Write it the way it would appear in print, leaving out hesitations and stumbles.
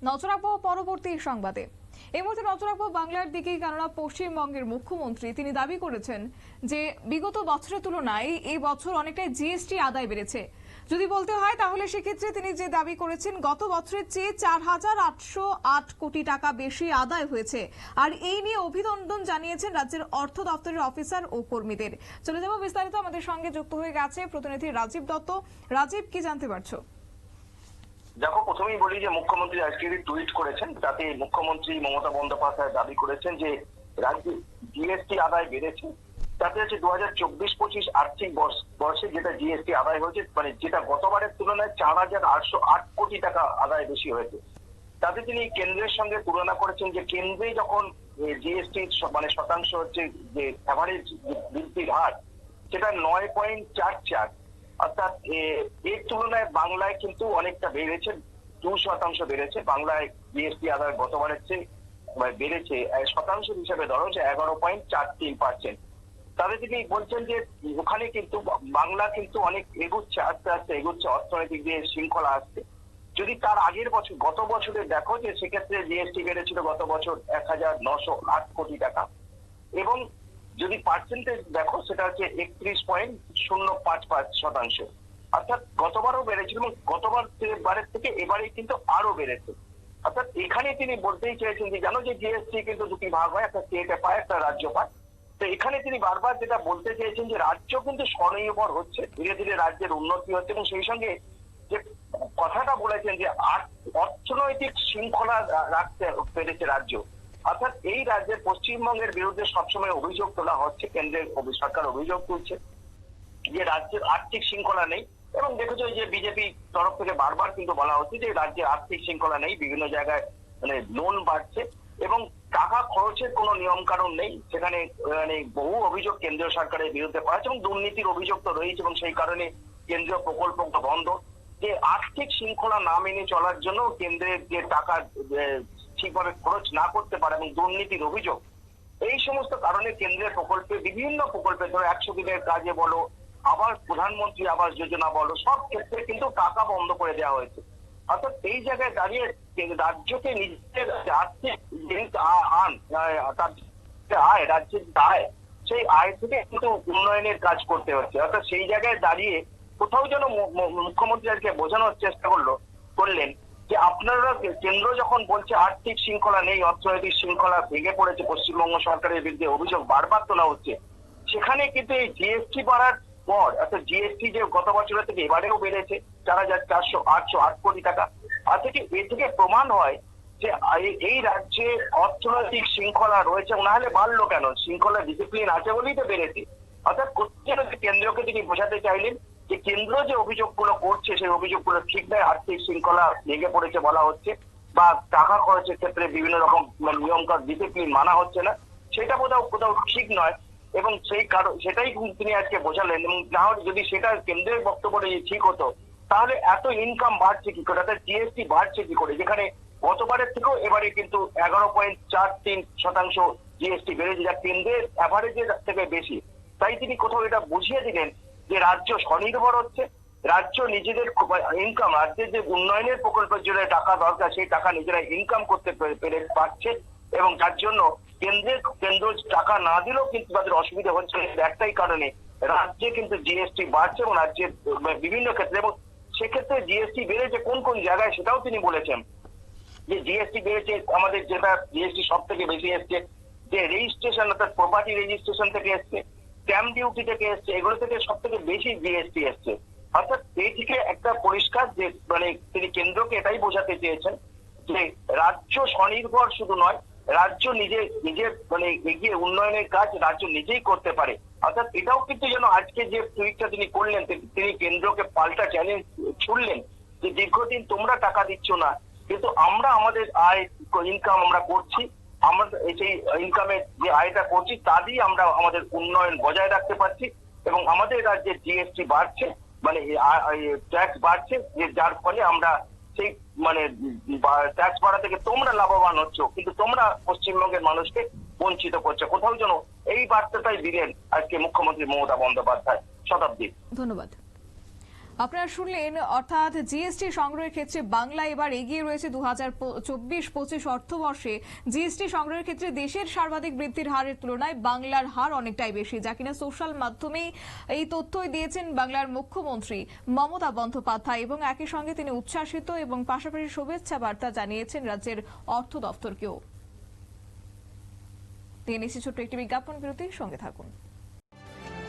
নজর রাখবো পরবর্তী সংবাদে। এই মুহূর্তে নজর রাখবো বাংলার দিকেই, কেননা পশ্চিমবঙ্গের মুখ্যমন্ত্রী তিনি দাবি করেছেন যে বিগত বছরের তুলনায় এই বছর অনেকটাই জিএসটি আদায় বেড়েছে। যদি বলতে হয় তাহলে সেক্ষেত্রে তিনি যে দাবি করেছেন গত বছরের চেয়ে 4,808 কোটি টাকা বেশি আদায় হয়েছে। আর এই নিয়ে অভিনন্দন জানিয়েছেন রাজ্যের অর্থ দপ্তরের অফিসার ও কর্মীদের। চলে যাবো বিস্তারিত, আমাদের সঙ্গে যুক্ত হয়ে গেছে প্রতিনিধি রাজীব দত্ত। রাজীব, কি জানতে পারছো? দেখো, প্রথমেই বলি যে মুখ্যমন্ত্রী আজকে টুইট করেছেন, তাতে মুখ্যমন্ত্রী মমতা বন্দ্যোপাধ্যায় দাবি করেছেন যে রাজ্যে জিএসটি আদায় বেড়েছে। তাতে হচ্ছে 2024-25 আর্থিক বর্ষে যেটা জিএসটি আদায় হয়েছে, মানে যেটা গতবারের তুলনায় 4,808 কোটি টাকা আদায় বেশি হয়েছে। তাতে তিনি কেন্দ্রের সঙ্গে তুলনা করেছেন যে কেন্দ্রে যখন জিএসটি মানে শতাংশ হচ্ছে যে অ্যাভারেজ বৃদ্ধির হার, সেটা 9.44, অর্থাৎ এর তুলনায় বাংলায় কিন্তু অনেকটা বেড়েছে, 2% বেড়েছে। বাংলায় জিএসটি আদায় গতবারের চেয়ে বেড়েছে শতাংশ হিসেবে ধরো যে 11.43%। তবে তিনি বলছেন যে ওখানে কিন্তু বাংলা কিন্তু অনেক এগুচ্ছে, আস্তে আস্তে এগুচ্ছে, অর্থনৈতিক যে শৃঙ্খলা আসছে। যদি তার আগের বছর গত বছরে দেখো যে সেক্ষেত্রে জিএসটি বেড়েছিল গত বছর 1,908 কোটি টাকা, এবং যদি পার্সেন্টেজ দেখো সেটা হচ্ছে 31.055%। অর্থাৎ গতবারও বেড়েছিল এবং বারের থেকে এবারে কিন্তু আরো বেড়েছে। অর্থাৎ এখানে তিনি বলতেই চেয়েছেন যে জানো যে জিএসটি কিন্তু দুটি ভাগ হয়, একটা স্টেটে পায়, একটা রাজ্য পায়। তো এখানে তিনি বারবার যেটা বলতে চেয়েছেন যে রাজ্য কিন্তু স্বনির্ভর হচ্ছে, ধীরে ধীরে রাজ্যের উন্নতি হচ্ছে, এবং সেই সঙ্গে যে কথাটা বলেছেন যে অর্থনৈতিক শৃঙ্খলা রাখতে পেরেছে রাজ্য। অর্থাৎ এই রাজ্যের পশ্চিমবঙ্গের বিরুদ্ধে সবসময় অভিযোগ তোলা হচ্ছে, কেন্দ্রের সরকার অভিযোগ তুলছে যে রাজ্যের আর্থিক শৃঙ্খলা নেই। এবং দেখেছো যে বিজেপি তরফ থেকে বারবার কিন্তু বলা হচ্ছে যে রাজ্যে আর্থিক শৃঙ্খলা নেই, বিভিন্ন জায়গায় মানে লোন বাড়ছে এবং টাকা খরচের কোনো নিয়ম কানুন নেই। সেখানে মানে বহু অভিযোগ কেন্দ্রীয় সরকারের বিরুদ্ধে করা হচ্ছে এবং দুর্নীতির অভিযোগ তো রয়েছে, এবং সেই কারণে কেন্দ্রীয় প্রকল্প বন্ধ। যে আর্থিক শৃঙ্খলা না মেনে চলার জন্য কেন্দ্রের যে টাকা ঠিকভাবে খরচ না করতে পারে এবং দুর্নীতির অভিযোগ, এই সমস্ত কারণে কেন্দ্রের প্রকল্পে, বিভিন্ন প্রকল্পে ধরো 100 দিনের কাজে বলো, আবার প্রধানমন্ত্রী আবাস যোজনা বলো, সব ক্ষেত্রে কিন্তু টাকা বন্ধ করে দেওয়া হয়েছে। অর্থাৎ এই জায়গায় দাঁড়িয়ে রাজ্যকে নিজের আর্থিক আয়, রাজ্যের আয়, সেই আয় থেকে কিন্তু উন্নয়নের কাজ করতে হচ্ছে। অর্থাৎ সেই জায়গায় দাঁড়িয়ে কোথাও যেন মুখ্যমন্ত্রী আজকে বোঝানোর চেষ্টা করলেন যে আপনারা কেন্দ্র যখন বলছে আর্থিক শৃঙ্খলা নেই, অর্থনৈতিক শৃঙ্খলা ভেঙে পড়েছে, পশ্চিমবঙ্গ সরকারের বিরুদ্ধে অভিযোগ বারবার তোলা হচ্ছে, সেখানে কিন্তু এই জিএসটি বাড়ার পর, অর্থাৎ জিএসটি যে গত বছরের থেকে এবারেও বেড়েছে 4,408 কোটি টাকা, আর থেকে এ থেকে প্রমাণ হয় যে এই রাজ্যে অর্থনৈতিক শৃঙ্খলা রয়েছে। না হলে বাড়লো কেন? শৃঙ্খলা ডিসিপ্লিন আছে বলেই তো বেড়েছে। অর্থাৎ কেন্দ্রকে তিনি বোঝাতে চাইলেন যে কেন্দ্র যে অভিযোগগুলো করছে সেই অভিযোগগুলো ঠিক নয়, আর্থিক শৃঙ্খলা ভেঙে পড়েছে বলা হচ্ছে, বা টাকা খরচের ক্ষেত্রে বিভিন্ন রকম নিয়ম ডিসিপ্লিন মানা হচ্ছে না, সেটা কোথাও ঠিক নয়। এবং সেই কারণ সেটাই তিনি আজকে বোঝালেন। এবং না হলে যদি সেটা কেন্দ্রের বক্তব্যটা ঠিক হতো তাহলে এত ইনকাম বাড়ছে কি করে, অর্থাৎ জিএসটি বাড়ছে কি করে, যেখানে গতবারের থেকেও এবারে কিন্তু 11.43% জিএসটি বেড়েছে, যা কেন্দ্রের অ্যাভারেজের থেকে বেশি। তাই তিনি কোথাও এটা বুঝিয়ে দিলেন যে রাজ্য স্বনির্ভর হচ্ছে, রাজ্য নিজেদের ইনকাম, রাজ্যের যে উন্নয়নের প্রকল্পের জন্য টাকা দরকার সেই টাকা নিজেরা ইনকাম করতে পেরে পারছে, এবং যার জন্য কেন্দ্র টাকা না দিলেও কিন্তু তাদের অসুবিধা হচ্ছে একটাই কারণে, রাজ্যে কিন্তু জিএসটি বাড়ছে এবং রাজ্যের বিভিন্ন ক্ষেত্রে। এবং সেক্ষেত্রে জিএসটি বেড়েছে কোন কোন জায়গায় সেটাও তিনি বলেছেন যে জিএসটি বেড়েছে আমাদের, যেটা জিএসটি সব থেকে বেশি এসছে যে রেজিস্ট্রেশন, অর্থাৎ প্রপার্টি রেজিস্ট্রেশন থেকে এসছে, স্ট্যাম্প ডিউটি থেকে এসছে, এগুলো থেকে সব থেকে বেশি জিএসটি এসছে। অর্থাৎ এই থেকে একটা পরিষ্কার যে মানে তিনি কেন্দ্রকে এটাই বোঝাতে চেয়েছেন যে রাজ্য স্বনির্ভর শুধু নয়, রাজ্য নিজের মানে এগিয়ে উন্নয়নের কাজ রাজ্য নিজেই করতে পারে। অর্থাৎ এটাও কিন্তু যেন আজকে যে টুইটটা তিনি করলেন, তিনি কেন্দ্রকে পাল্টা চ্যালেঞ্জ ছুড়লেন যে দীর্ঘদিন তোমরা টাকা দিচ্ছ না, কিন্তু আমরা আমাদের আয় ইনকাম আমরা করছি, আমরা সেই ইনকামের যে আয়টা করছি তা দিয়ে আমরা আমাদের উন্নয়ন বজায় রাখতে পারছি, এবং আমাদের রাজ্যে জিএসটি বাড়ছে, মানে ট্যাক্স বাড়ছে, যে যার ফলে আমরা সেই মানে ট্যাক্স বাড়া থেকে তোমরা লাভবান হচ্ছ, কিন্তু তোমরা পশ্চিমবঙ্গের মানুষকে বঞ্চিত করছো। কোথাও যেন এই বার্তাটাই দিলেন আজকে মুখ্যমন্ত্রী মমতা বন্দ্যোপাধ্যায়। শতাব্দী, ধন্যবাদ। আপনারা শুনলেন, অর্থাৎ জিএসটি সংগ্রহের ক্ষেত্রে বাংলা এবার এগিয়ে রয়েছে। 2024-25 অর্থবর্ষে জিএসটি সংগ্রহের ক্ষেত্রে দেশের সর্বাধিক বৃদ্ধির হারের তুলনায় বাংলার হার অনেকটাই বেশি, যা কিনা সোশ্যাল মাধ্যমেই এই তথ্যই দিয়েছেন বাংলার মুখ্যমন্ত্রী মমতা বন্দ্যোপাধ্যায়, এবং একই সঙ্গে তিনি উচ্ছ্বাসিত এবং পাশাপাশি শুভেচ্ছা বার্তা জানিয়েছেন রাজ্যের অর্থ দপ্তরকেও। নিয়ে নিচ্ছি ছোট্ট একটি বিজ্ঞাপন বিরতির সঙ্গে থাকুন।